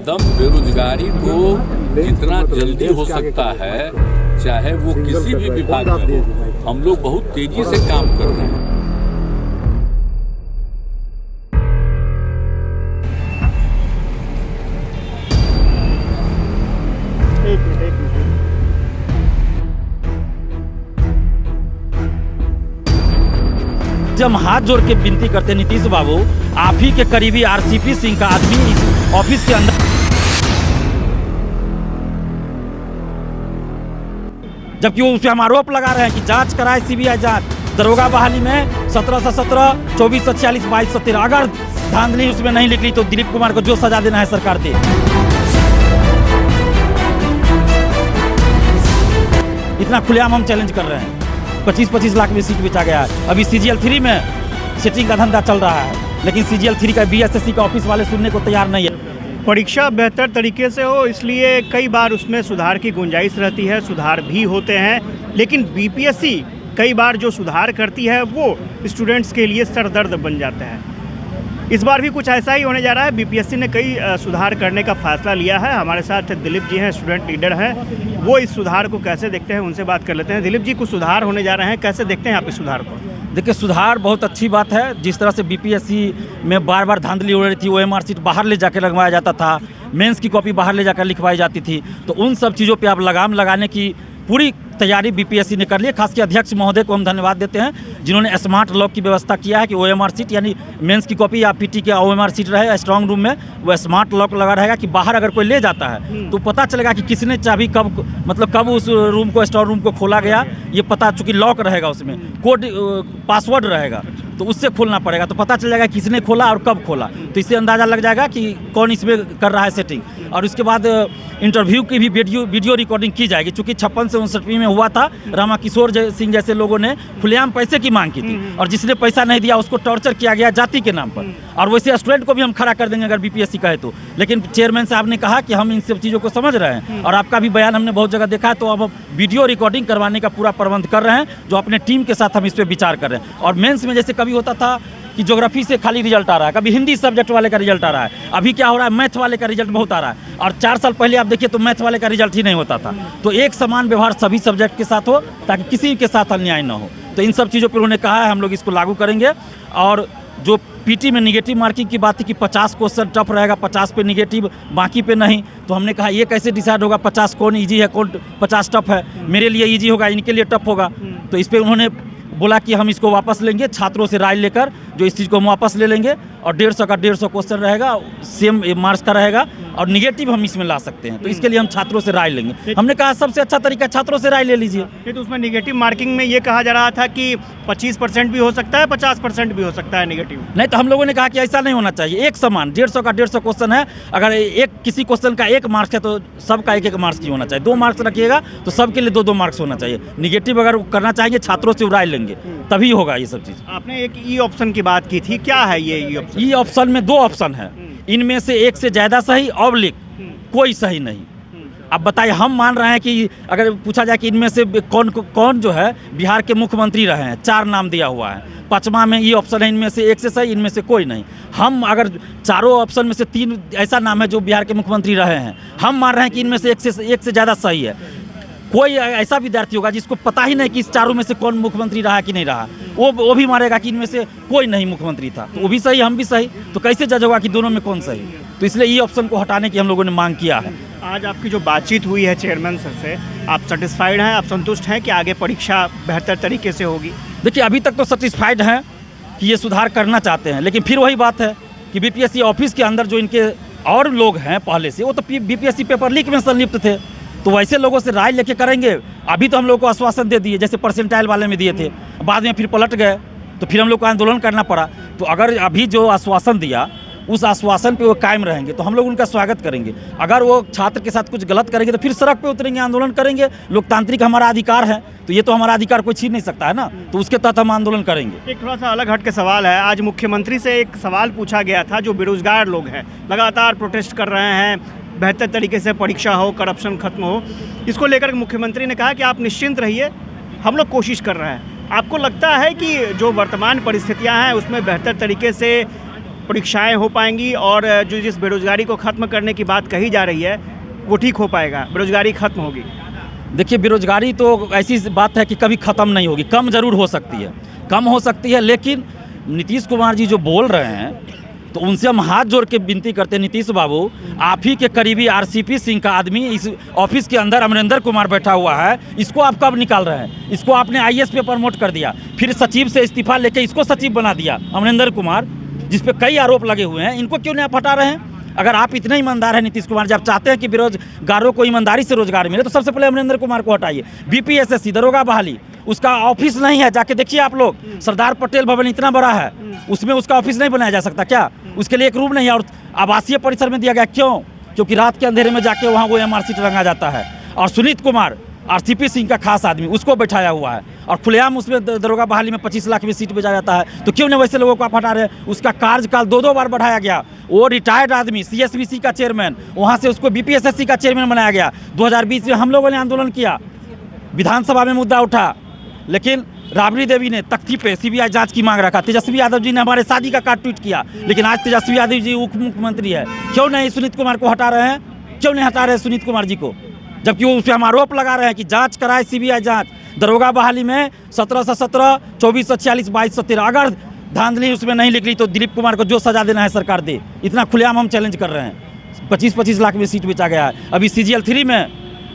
एकदम बेरोजगारी को जितना जल्दी हो सकता है, चाहे वो किसी भी विभाग में हो, हम लोग बहुत तेजी से काम कर रहे हैं। हम हाथ जोड़ के विनती करते नीतीश बाबू, आप ही के करीबी आरसीपी सिंह का आदमी इस ऑफिस के अंदर, जबकि वो उस पर हम आरोप लगा रहे हैं कि जांच कराए सीबीआई जांच। दरोगा बहाली में 1717, 2446, 2213 अगर धांधली उसमें नहीं निकली तो दिलीप कुमार को जो सजा देना है सरकार दे। इतना खुलेआम हम चैलेंज कर रहे हैं। 25-25 लाख में सीट बेचा गया है। अभी CGL 3 में सेटिंग का धंधा चल रहा है, लेकिन CGL 3 का BSSC का ऑफिस वाले सुनने को तैयार नहीं है। परीक्षा बेहतर तरीके से हो, इसलिए कई बार उसमें सुधार की गुंजाइश रहती है, सुधार भी होते हैं, लेकिन BPSC कई बार जो सुधार करती है वो स्टूडेंट्स के लिए सरदर्द बन जाता है। इस बार भी कुछ ऐसा ही होने जा रहा है। BPSC ने कई सुधार करने का फैसला लिया है। हमारे साथ दिलीप जी हैं, स्टूडेंट लीडर हैं, वो इस सुधार को कैसे देखते हैं उनसे बात कर लेते हैं। दिलीप जी, कुछ सुधार होने जा रहे हैं, कैसे देखते हैं आप इस सुधार को? देखिए, सुधार बहुत अच्छी बात है। जिस तरह से BPSC में बार बार धांधली हो रही थी, OMR सीट बाहर ले जाकर लगवाया जाता था, मेंस की कॉपी बाहर ले जाकर लिखवाई जाती थी, तो उन सब चीज़ों पे आप लगाम लगाने की पूरी तैयारी BPSC ने कर ली है। खासकर अध्यक्ष महोदय को हम धन्यवाद देते हैं, जिन्होंने स्मार्ट लॉक की व्यवस्था किया है कि OMR सीट यानी मेंस की कॉपी या PT के OMR सीट रहे स्ट्रांग रूम में, वो स्मार्ट लॉक लगा रहेगा कि बाहर अगर कोई ले जाता है तो पता चलेगा कि किसने चाबी कब उस रूम को, स्ट्रांग रूम को खोला गया। ये पता, चूँकि लॉक रहेगा उसमें कोड पासवर्ड रहेगा, तो उससे खोलना पड़ेगा, तो पता चल जाएगा किसने खोला और कब खोला, तो इससे अंदाज़ा लग जाएगा कि कौन इसमें कर रहा है सेटिंग। और उसके बाद इंटरव्यू की भी वीडियो रिकॉर्डिंग की जाएगी। चूँकि 56 से 59 में हुआ था, रामा किशोर सिंह जैसे लोगों ने खुलेआम पैसे की मांग की थी, और जिसने पैसा नहीं दिया उसको टॉर्चर किया गया जाति के नाम पर। और वैसे स्टूडेंट को भी हम खड़ा कर देंगे अगर BPSC कहे तो। लेकिन चेयरमैन साहब ने कहा कि हम इन सब चीज़ों को समझ रहे हैं, और आपका भी बयान हमने बहुत जगह देखा है, तो अब वीडियो रिकॉर्डिंग करवाने का पूरा प्रबंध कर रहे हैं, जो अपने टीम के साथ हम इस पर विचार कर रहे हैं। और मेंस में जैसे कभी होता था कि ज्योग्राफी से खाली रिजल्ट आ रहा है, कभी हिंदी सब्जेक्ट वाले का रिजल्ट आ रहा है, अभी क्या हो रहा है, मैथ वाले का रिजल्ट बहुत आ रहा है। और 4 साल पहले आप देखिए तो मैथ वाले का रिजल्ट ही नहीं होता था। तो एक समान व्यवहार सभी सब्जेक्ट के साथ हो, ताकि किसी के साथ अन्याय न हो। तो इन सब चीज़ों पर उन्होंने कहा है हम लोग इसको लागू करेंगे। और जो PT में निगेटिव मार्किंग की बात थी कि 50 क्वेश्चन टफ रहेगा, 50 पे निगेटिव, बाकी पे नहीं, तो हमने कहा ये कैसे डिसाइड होगा 50 कौन ईजी है, कौन 50 टफ है? मेरे लिए ईजी होगा, इनके लिए टफ होगा। तो इस पर उन्होंने बोला कि हम इसको वापस लेंगे, छात्रों से राय लेकर जो इस चीज़ को हम वापस ले लेंगे, और 150 का 150 क्वेश्चन रहेगा, सेम मार्क्स का रहेगा, और निगेटिव हम इसमें ला सकते हैं। तो इसके लिए हम छात्रों से राय लेंगे। हमने कहा सबसे अच्छा तरीका छात्रों से राय ले लीजिए। तो उसमें निगेटिव मार्किंग में ये कहा जा रहा था कि 25% भी हो सकता है, 50% भी हो सकता है निगेटिव। नहीं, तो हम लोगों ने कहा कि ऐसा नहीं होना चाहिए, एक समान 150 का 150 क्वेश्चन है, अगर एक किसी क्वेश्चन का 1 मार्क्स है तो सबका 1-1 मार्क्स की होना चाहिए। 2 मार्क्स रखिएगा तो सबके लिए 2-2 मार्क्स होना चाहिए। निगेटिव अगर करना चाहेंगे छात्रों से राय लेंगे, तभी होगा ये सब चीज़। आपने एक ई ऑप्शन की बात की थी, क्या है ये ई ऑप्शन? ई ऑप्शन में 2 ऑप्शन है, इनमें से एक से ज़्यादा सही ऑब्लिक कोई सही नहीं। अब बताइए, हम मान रहे हैं कि अगर पूछा जाए कि इनमें से कौन जो है बिहार के मुख्यमंत्री रहे हैं, 4 नाम दिया हुआ है, 5वां में ये ऑप्शन है, इनमें से एक से सही, इनमें से कोई नहीं। हम अगर चारों ऑप्शन में से 3 ऐसा नाम है जो बिहार के मुख्यमंत्री रहे हैं, हम मान रहे हैं कि इनमें से एक से ज़्यादा सही है। कोई ऐसा विद्यार्थी होगा जिसको पता ही नहीं कि इस चारों में से कौन मुख्यमंत्री रहा कि नहीं रहा, वो भी मारेगा कि इनमें से कोई नहीं मुख्यमंत्री था, तो वो भी सही, हम भी सही, तो कैसे जज होगा कि दोनों में कौन सही? तो इसलिए ई ऑप्शन को हटाने की हम लोगों ने मांग किया है। आज आपकी जो बातचीत हुई है चेयरमैन सर से, आप सेटिस्फाइड हैं, आप संतुष्ट हैं कि आगे परीक्षा बेहतर तरीके से होगी? देखिए, अभी तक तो सेटिस्फाइड हैं कि ये सुधार करना चाहते हैं, लेकिन फिर वही बात है कि BPSC ऑफिस के अंदर जो इनके और लोग हैं पहले से, वो तो BPSC पेपर लीक में संलिप्त थे, तो वैसे लोगों से राय लेके करेंगे। अभी तो हम लोग को आश्वासन दे दिए, जैसे परसेंटाइल वाले में दिए थे, बाद में फिर पलट गए, तो फिर हम लोग को आंदोलन करना पड़ा। तो अगर अभी जो आश्वासन दिया उस आश्वासन पे वो कायम रहेंगे तो हम लोग उनका स्वागत करेंगे। अगर वो छात्र के साथ कुछ गलत करेंगे तो फिर सड़क पे उतरेंगे, आंदोलन करेंगे। लोकतांत्रिक हमारा अधिकार है, तो ये तो हमारा अधिकार कोई छीन नहीं सकता है ना, तो उसके तहत हम आंदोलन करेंगे। एक थोड़ा सा अलग हट के सवाल है, आज मुख्यमंत्री से एक सवाल पूछा गया था, जो बेरोजगार लोग हैं लगातार प्रोटेस्ट कर रहे हैं, बेहतर तरीके से परीक्षा हो, करप्शन खत्म हो, इसको लेकर मुख्यमंत्री ने कहा कि आप निश्चिंत रहिए, हम लोग कोशिश कर रहे हैं। आपको लगता है कि जो वर्तमान परिस्थितियां हैं उसमें बेहतर तरीके से परीक्षाएं हो पाएंगी और जो जिस बेरोजगारी को ख़त्म करने की बात कही जा रही है वो ठीक हो पाएगा, बेरोजगारी ख़त्म होगी? देखिए, बेरोजगारी तो ऐसी बात है कि कभी ख़त्म नहीं होगी, कम ज़रूर हो सकती है, कम हो सकती है, लेकिन नीतीश कुमार जी जो बोल रहे हैं तो उनसे हम हाथ जोड़ के विनती करते हैं, नीतीश बाबू, आप ही के करीबी आरसीपी सिंह का आदमी इस ऑफिस के अंदर अमरिंदर कुमार बैठा हुआ है, इसको आप कब निकाल रहे हैं? इसको आपने आईएएस पे प्रमोट कर दिया, फिर सचिव से इस्तीफा लेके इसको सचिव बना दिया अमरिंदर कुमार, जिस पे कई आरोप लगे हुए हैं, इनको क्यों नहीं आप हटा रहे हैं? अगर आप इतने ईमानदार हैं नीतीश कुमार, जब चाहते हैं कि बेरोजगारों को ईमानदारी से रोजगार मिले, तो सबसे पहले अमरिंदर कुमार को हटाइए। बीपीएसएससी दरोगा बहाली, उसका ऑफिस नहीं है, जाके देखिए आप लोग, सरदार पटेल भवन इतना बड़ा है, उसमें उसका ऑफिस नहीं बनाया जा सकता क्या? उसके लिए एक रूम नहीं है और आवासीय परिसर में दिया गया, क्यों? क्योंकि रात के अंधेरे में जाके वहाँ वो एमआरसी रंगा जाता है। और सुनीत कुमार आरसीपी सिंह का खास आदमी, उसको बैठाया हुआ है और खुलेआम उसमें दरोगा बहाली में 25 लाख में सीट भेजा जाता है, तो क्यों नहीं वैसे लोगों को आप हटा रहे हैं? उसका कार्यकाल 2 बार बढ़ाया गया, वो रिटायर्ड आदमी, सीएसबीसी का चेयरमैन, वहाँ से उसको बीपीएसएससी का चेयरमैन बनाया गया। 2020 में हम लोगों ने आंदोलन किया, विधानसभा में मुद्दा उठा, लेकिन राबड़ी देवी ने तख्ती पे सीबीआई जांच की मांग रखा। तेजस्वी यादव जी ने हमारे शादी का कार्ड ट्वीट किया, लेकिन आज तेजस्वी यादव जी उप मुख्यमंत्री है, क्यों नहीं सुनीत कुमार को हटा रहे हैं? क्यों नहीं हटा रहे हैं सुनीत कुमार जी को? जबकि वो उस पर हम आरोप लगा रहे हैं कि जांच कराए सीबीआई जांच, दरोगा बहाली में 1717, 2446, 2213, अगर धांधली उसमें नहीं निकली तो दिलीप कुमार को जो सजा देना है सरकार दे। इतना खुलेआम हम चैलेंज कर रहे हैं। 25-25 लाख में सीट बेचा गया है। अभी CGL 3 में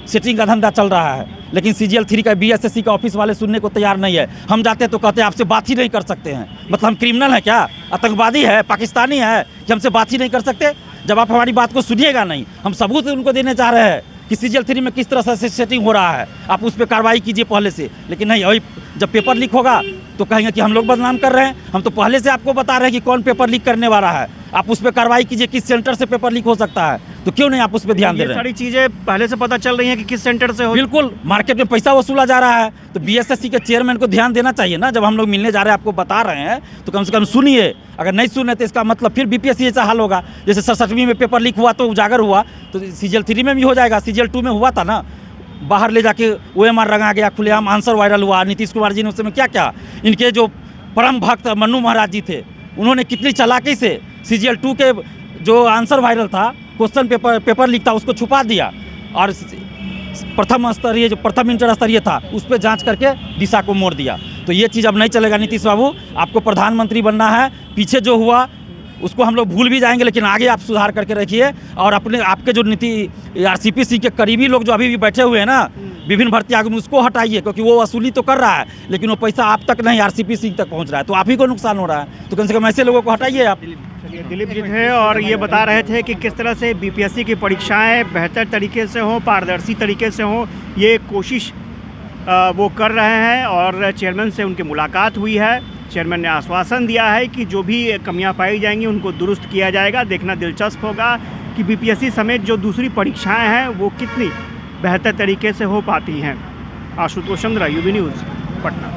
सेटिंग का धंधा चल रहा है, लेकिन CGL 3 का BSSC का ऑफिस वाले सुनने को तैयार नहीं है। हम जाते हैं तो कहते हैं आपसे बात ही नहीं कर सकते हैं। मतलब हम क्रिमिनल हैं क्या? आतंकवादी है, पाकिस्तानी है कि हमसे बात ही नहीं कर सकते? जब आप हमारी बात को सुनिएगा नहीं, हम सबूत उनको देने चाह रहे हैं कि CGL 3 में किस तरह से सेटिंग हो रहा है, आप उस पर कार्रवाई कीजिए पहले से। लेकिन नहीं, वही जब पेपर लीक होगा तो कहेंगे कि हम लोग बदनाम कर रहे हैं। हम तो पहले से आपको बता रहे हैं कि कौन पेपर लीक करने वाला है, आप उस पर कार्रवाई कीजिए, किस सेंटर से पेपर लीक हो सकता है, तो क्यों नहीं आप उस पर ध्यान दे रहे हैं? सारी चीज़ें पहले से पता चल रही हैं कि किस सेंटर से हो। बिल्कुल, मार्केट में पैसा वसूला जा रहा है, तो BSSC के चेयरमैन को ध्यान देना चाहिए ना। जब हम लोग मिलने जा रहे हैं, आपको बता रहे हैं, तो कम से कम सुनिए। अगर नहीं सुने तो इसका मतलब फिर BPSC ऐसा हाल होगा, जैसे 67वीं में पेपर लीक हुआ तो उजागर हुआ, तो CGL 3 में भी हो जाएगा। CGL 2 में हुआ था ना, बाहर ले जाके OMR रंगा गया, खुलेआम आंसर वायरल हुआ। नीतीश कुमार जी ने उस समय क्या क्या, इनके जो परम भक्त मन्नू महाराज जी थे, उन्होंने कितनी चालाकी से CGL 2 के जो आंसर वायरल था, क्वेश्चन पेपर लीक था, उसको छुपा दिया और प्रथम इंटर स्तरीय था उस पर जांच करके दिशा को मोड़ दिया। तो ये चीज़ अब नहीं चलेगा नीतीश बाबू, आपको प्रधानमंत्री बनना है। पीछे जो हुआ उसको हम लोग भूल भी जाएंगे, लेकिन आगे आप सुधार करके रखिए। और अपने आपके जो आरसीपी सिंह के करीबी लोग जो अभी भी बैठे हुए हैं ना विभिन्न भर्ती आयोग में, उसको हटाइए, क्योंकि वो वसूली तो कर रहा है, लेकिन वो पैसा आप तक नहीं आरसीपी सिंह तक पहुंच रहा है, तो आप ही को नुकसान हो रहा है। तो कम से कम ऐसे लोगों को हटाइए आप। दिलीप जी थे और ये बता रहे थे कि किस तरह से BPSC की परीक्षाएं बेहतर तरीके से हों, पारदर्शी तरीके से हों, ये कोशिश वो कर रहे हैं। और चेयरमैन से उनकी मुलाकात हुई है, चेयरमैन ने आश्वासन दिया है कि जो भी कमियां पाई जाएंगी उनको दुरुस्त किया जाएगा। देखना दिलचस्प होगा कि BPSC समेत जो दूसरी परीक्षाएं हैं वो कितनी बेहतर तरीके से हो पाती हैं। Ashutosh Chandra, UB news, Patna.